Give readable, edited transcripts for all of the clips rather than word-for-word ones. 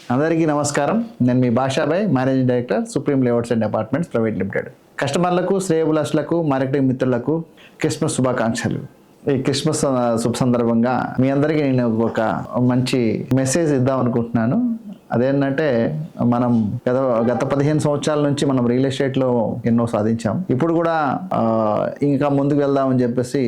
అందరికీ నమస్కారం. నేను మీ Bashabhai, managing director, Supreme layouts and apartments private limited. కస్టమర్లకు, శ్రేయోభిలాషులకు, మార్కెటింగ్ మిత్రులకు క్రిస్మస్ శుభాకాంక్షలు. ఈ క్రిస్మస్ శుభ సందర్భంగా మీ అందరికీ నేను ఒక మంచి మెసేజ్ ఇద్దాం అనుకుంటున్నాను. అదేంటంటే మనం గత 15 సంవత్సరాల నుంచి మనం రియల్ ఎస్టేట్లో ఎన్నో సాధించాం. ఇప్పుడు కూడా ఇంకా ముందుకు వెళ్దామని చెప్పేసి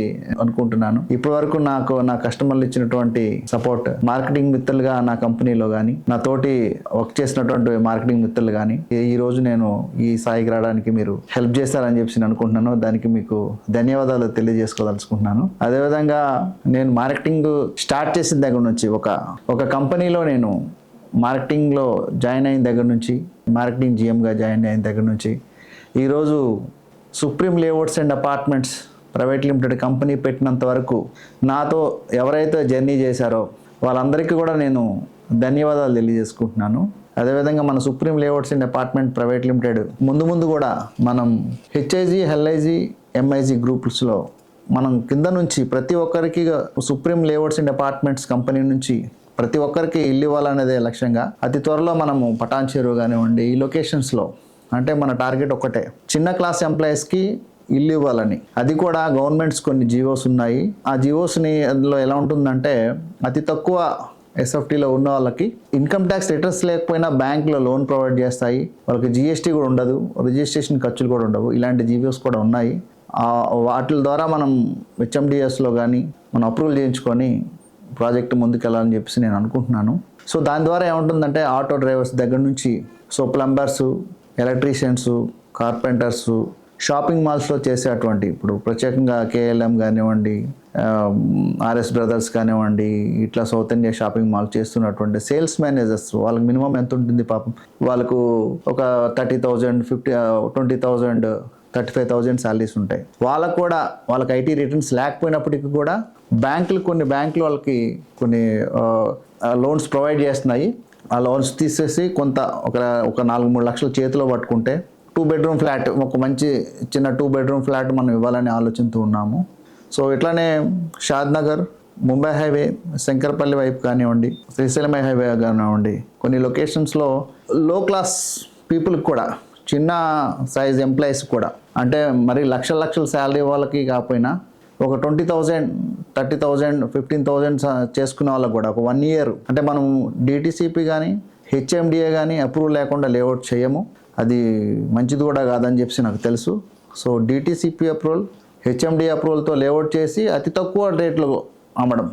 అనుకుంటున్నాను. ఇప్పటి వరకు నా కస్టమర్లు ఇచ్చినటువంటి సపోర్ట్, మార్కెటింగ్ మిత్రులుగా నా కంపెనీలో కానీ, నా తోటి వర్క్ చేసినటువంటి మార్కెటింగ్ మిత్రులు కానీ, ఈ రోజు నేను ఈ స్థాయికి రావడానికి మీరు హెల్ప్ చేస్తారని చెప్పి నేను అనుకుంటున్నాను. దానికి మీకు ధన్యవాదాలు తెలియజేసుకోదలుచుకుంటున్నాను. అదేవిధంగా నేను మార్కెటింగ్ స్టార్ట్ చేసిన దగ్గర నుంచి ఒక కంపెనీలో నేను మార్కెటింగ్లో జాయిన్ అయిన దగ్గర నుంచి, మార్కెటింగ్ జిఎంగా జాయిన్ అయిన దగ్గర నుంచి ఈరోజు Supreme layouts and apartments private limited company పెట్టినంత వరకు నాతో ఎవరైతే జర్నీ చేశారో వాళ్ళందరికీ కూడా నేను ధన్యవాదాలు తెలియజేసుకుంటున్నాను. అదేవిధంగా మన supreme layouts and apartment private limited ముందు కూడా మనం హెచ్ఐజీ, ఎల్ఐజీ, ఎంఐజీ గ్రూప్స్లో మనం కింద నుంచి ప్రతి ఒక్కరికి supreme layouts and apartments company నుంచి ప్రతి ఒక్కరికి ఇల్లు ఇవ్వాలనేదే లక్ష్యంగా అతి త్వరలో మనము పటాన్ చెరువు కానివ్వండి, ఈ లొకేషన్స్లో అంటే మన టార్గెట్ ఒక్కటే, చిన్న క్లాస్ ఎంప్లాయీస్కి ఇల్లు ఇవ్వాలని. అది కూడా గవర్నమెంట్స్ కొన్ని జీవోస్ ఉన్నాయి. ఆ జీవోస్ని అందులో ఎలా ఉంటుందంటే అతి తక్కువ ఎస్ఎఫ్టీలో ఉన్న వాళ్ళకి ఇన్కమ్ ట్యాక్స్ రిటర్న్స్ లేకపోయినా బ్యాంకులో లోన్ ప్రొవైడ్ చేస్తాయి. వాళ్ళకి జిఎస్టీ కూడా ఉండదు, రిజిస్ట్రేషన్ ఖర్చులు కూడా ఉండవు. ఇలాంటి జీవోస్ కూడా ఉన్నాయి. వాటి ద్వారా మనం హెచ్ఎండిఎస్లో కానీ మనం అప్రూవల్ చేయించుకొని ప్రాజెక్ట్ ముందుకెళ్ళాలని చెప్పేసి నేను అనుకుంటున్నాను. సో దాని ద్వారా ఏముంటుందంటే ఆటో డ్రైవర్స్ దగ్గర నుంచి ప్లంబర్సు, ఎలక్ట్రీషియన్స్, కార్పెంటర్స్, షాపింగ్ మాల్స్లో చేసేటువంటి ఇప్పుడు ప్రత్యేకంగా కేఎల్ఎం కానివ్వండి, ఆర్ఎస్ బ్రదర్స్ కానివ్వండి, ఇట్లా సౌత్ ఇండియా షాపింగ్ మాల్ చేస్తున్నటువంటి సేల్స్ మేనేజర్స్, వాళ్ళకి మినిమం ఎంత ఉంటుంది పాపం, వాళ్ళకు ఒక 30,000, 20,000, 35,000 శాలరీస్ ఉంటాయి. వాళ్ళకి ఐటీ రిటర్న్స్ లేకపోయినప్పటికీ కూడా కొన్ని బ్యాంకులు వాళ్ళకి కొన్ని లోన్స్ ప్రొవైడ్ చేస్తున్నాయి. ఆ లోన్స్ తీసేసి ఒక 4-3 లక్షల చేతిలో పట్టుకుంటే 2 బెడ్రూమ్ ఫ్లాట్, ఒక మంచి చిన్న 2 బెడ్రూమ్ ఫ్లాట్ మనం ఇవ్వాలని ఆలోచనతో ఉన్నాము. సో ఇట్లానే షాద్నగర్, ముంబై హైవే, శంకరపల్లి వైపు కానివ్వండి, శ్రీశైలం హైవే కానివ్వండి, కొన్ని లొకేషన్స్లో లో క్లాస్ పీపుల్కి కూడా, చిన్న సైజ్ ఎంప్లాయీస్ కూడా, అంటే మరి లక్షల శాలరీ వాళ్ళకి కాకపోయినా ఒక 20,000, 30,000, 15,000 చేసుకునే వాళ్ళకి కూడా ఒక 1 year అంటే మనం డిటిసిపి కానీ హెచ్ఎండిఏ కానీ అప్రూవల్ లేకుండా లేఅవుట్ చేయము. అది మంచిది కూడా కాదని చెప్పి నాకు తెలుసు. సో డిటిసిపి అప్రూవల్, హెచ్ఎండిఏ అప్రూవల్తో లేఅవుట్ చేసి అతి తక్కువ రేట్లో అమ్మడం,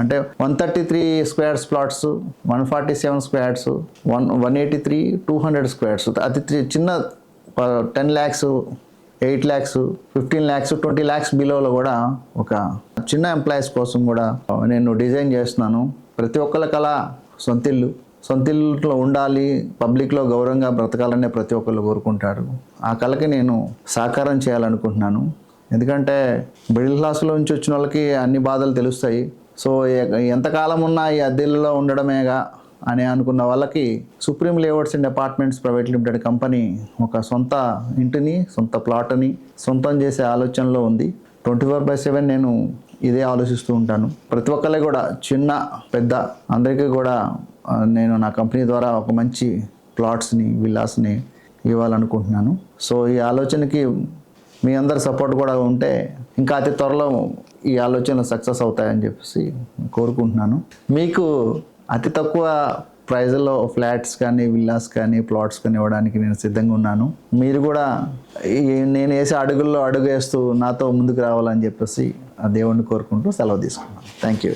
అంటే 133 స్క్వేర్స్ ప్లాట్స్, 147 స్క్వేర్స్, 183, 200 స్క్వేర్స్, అతి చిన్న 10 lakhs, 8 lakhs, 15 lakhs, 20 lakhs బిలోలో కూడా ఒక చిన్న ఎంప్లాయీస్ కోసం కూడా నేను డిజైన్ చేస్తున్నాను. ప్రతి ఒక్కళ్ళ కళ సొంతిల్లులో ఉండాలి, పబ్లిక్లో గౌరవంగా బ్రతకాలనే ప్రతి ఒక్కళ్ళు కోరుకుంటారు. ఆ కళకి నేను సాకారం చేయాలనుకుంటున్నాను. ఎందుకంటే మిడిల్ క్లాస్లో నుంచి వచ్చిన వాళ్ళకి అన్ని బాధలు తెలుస్తాయి. సో ఎంతకాలం ఉన్నా ఈ అద్దెల్లో ఉండడమేగా అని అనుకున్న వాళ్ళకి supreme layouts and apartments private limited company ఒక సొంత ఇంటిని, సొంత ప్లాట్ని సొంతం చేసే ఆలోచనలో ఉంది. 24/7 నేను ఇదే ఆలోచిస్తూ ఉంటాను. ప్రతి ఒక్కళ్ళే కూడా, చిన్న పెద్ద అందరికీ కూడా నేను నా కంపెనీ ద్వారా ఒక మంచి ప్లాట్స్ని, విల్లాస్ని ఇవ్వాలనుకుంటున్నాను. సో ఈ ఆలోచనకి మీ అందరి సపోర్ట్ కూడా ఉంటే ఇంకా అతి త్వరలో ఈ ఆలోచనలు సక్సెస్ అవుతాయని చెప్పేసి కోరుకుంటున్నాను. మీకు అతి తక్కువ ప్రైజ్లో ఫ్లాట్స్ కానీ, విల్లాస్ కానీ, ప్లాట్స్ కానీ ఇవ్వడానికి నేను సిద్ధంగా ఉన్నాను. మీరు కూడా నేను వేసే అడుగుల్లో అడుగు వేస్తూ నాతో ముందుకు రావాలని చెప్పేసి ఆ దేవుణ్ణి కోరుకుంటూ సెలవు తీసుకున్నాను. Thank you.